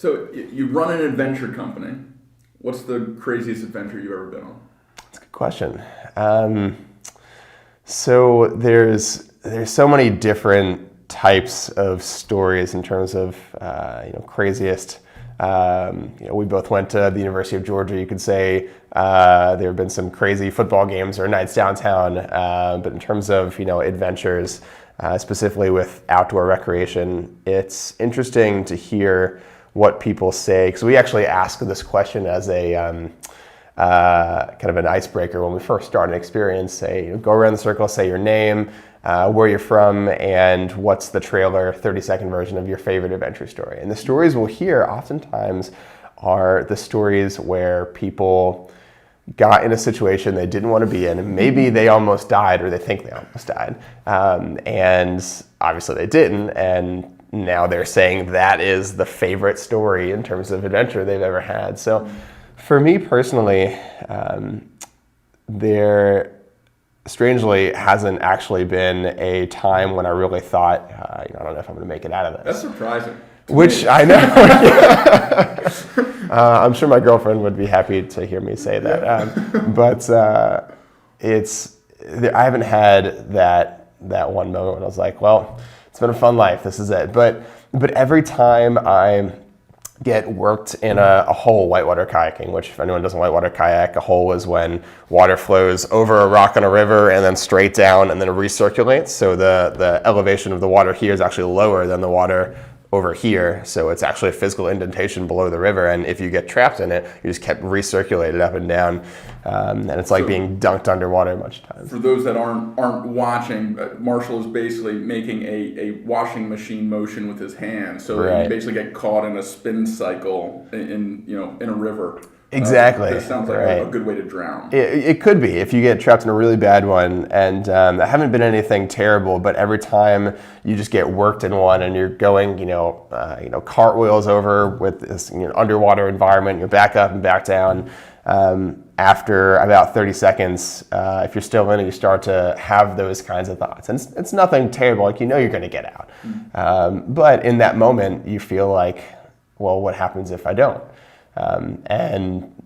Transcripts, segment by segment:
So you run an adventure company. What's the craziest adventure you've ever been on? That's a good question. So there's so many different types of stories in terms of craziest. We both went to the University of Georgia. You could say there have been some crazy football games or nights downtown, but in terms of adventures, specifically with outdoor recreation, it's interesting to hear what people say, because we actually ask this question as a kind of an icebreaker when we first start an experience. Say, go around the circle, say your name, where you're from, and what's the trailer 30-second version of your favorite adventure story. And the stories we'll hear oftentimes are the stories where people got in a situation they didn't want to be in, and maybe they almost died, or they think they almost died, and obviously they didn't, and now they're saying that is the favorite story in terms of adventure they've ever had. So for me personally, there strangely hasn't actually been a time when I really thought, I don't know if I'm going to make it out of this. That's surprising. Which I know. I'm sure my girlfriend would be happy to hear me say that. But I haven't had that one moment when I was like, well, it's been a fun life, this is it. But every time I get worked in a hole whitewater kayaking, which if anyone doesn't whitewater kayak, a hole is when water flows over a rock on a river and then straight down and then it recirculates. So the elevation of the water here is actually lower than the water over here, so it's actually a physical indentation below the river, and if you get trapped in it, you just kept recirculated up and down, and it's like being dunked underwater a bunch of times. For those that aren't watching, Marshall is basically making a washing machine motion with his hands, so right. You basically get caught in a spin cycle in a river. Exactly. That sounds like right. a good way to drown. It could be if you get trapped in a really bad one, and I haven't been anything terrible, but every time you just get worked in one and you're going, cartwheels over with this underwater environment, you're back up and back down. After about 30 seconds, if you're still in it, you start to have those kinds of thoughts. And it's nothing terrible, like you're going to get out. But in that moment, you feel like, well, what happens if I don't? And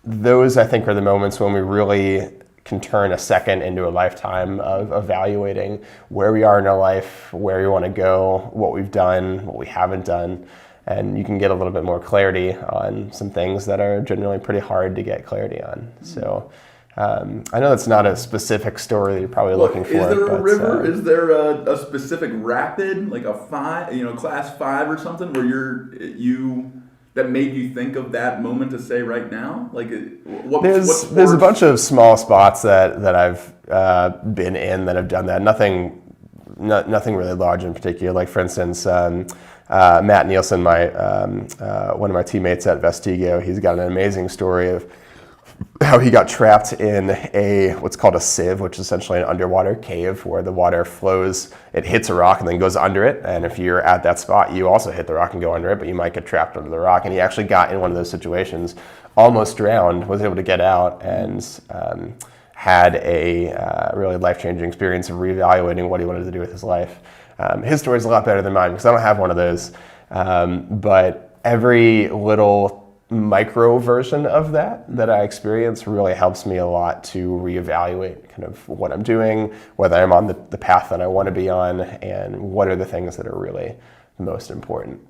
those, I think, are the moments when we really can turn a second into a lifetime of evaluating where we are in our life, where we want to go, what we've done, what we haven't done. And you can get a little bit more clarity on some things that are generally pretty hard to get clarity on. So I know that's not a specific story that you're probably looking for. Is there a river? Is there a specific rapid, like a class 5 or something, where that made you think of that moment to say right now? Like, there's a bunch of small spots that I've been in that have done that. Nothing really large in particular. Like, for instance, Matt Nielsen, one of my teammates at Vestigo, he's got an amazing story of how he got trapped in what's called a sieve, which is essentially an underwater cave where the water flows, it hits a rock and then goes under it. And if you're at that spot, you also hit the rock and go under it, but you might get trapped under the rock. And he actually got in one of those situations, almost drowned, was able to get out, and had a really life-changing experience of reevaluating what he wanted to do with his life. His story is a lot better than mine because I don't have one of those. But every little micro version of that I experience really helps me a lot to reevaluate kind of what I'm doing, whether I'm on the path that I want to be on, and what are the things that are really the most important.